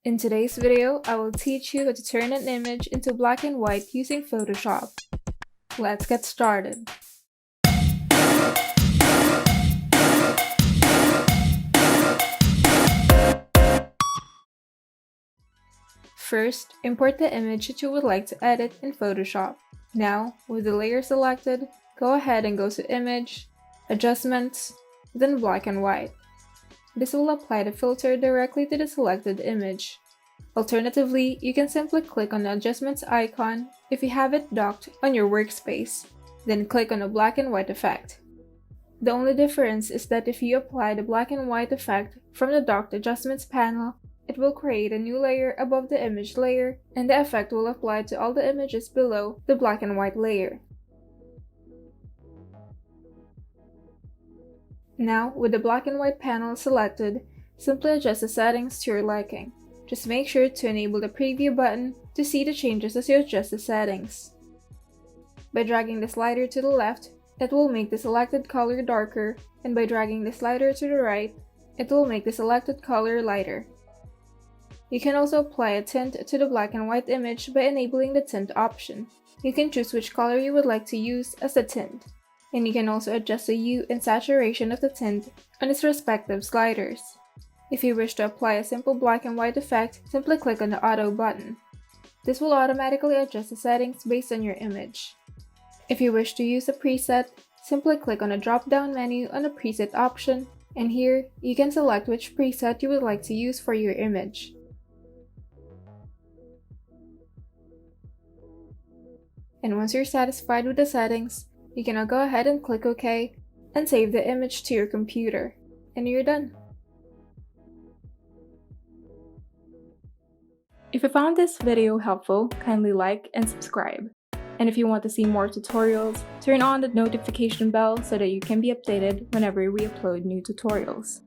In today's video, I will teach you how to turn an image into black and white using Photoshop. Let's get started. First, import the image that you would like to edit in Photoshop. Now, with the layer selected, go ahead and go to Image, Adjustments, then Black and White. This will apply the filter directly to the selected image. Alternatively, you can simply click on the Adjustments icon if you have it docked on your workspace, then click on the black and white effect. The only difference is that if you apply the black and white effect from the docked Adjustments panel, it will create a new layer above the image layer, and the effect will apply to all the images below the black and white layer. Now, with the black and white panel selected, simply adjust the settings to your liking. Just make sure to enable the preview button to see the changes as you adjust the settings. By dragging the slider to the left, it will make the selected color darker, and by dragging the slider to the right, it will make the selected color lighter. You can also apply a tint to the black and white image by enabling the tint option. You can choose which color you would like to use as the tint, and you can also adjust the hue and saturation of the tint on its respective sliders. If you wish to apply a simple black and white effect, simply click on the Auto button. This will automatically adjust the settings based on your image. If you wish to use a preset, simply click on the drop-down menu on the preset option, and here you can select which preset you would like to use for your image. And once you're satisfied with the settings, you can now go ahead and click OK and save the image to your computer, and you're done. If you found this video helpful, kindly like and subscribe. And if you want to see more tutorials, turn on the notification bell so that you can be updated whenever we upload new tutorials.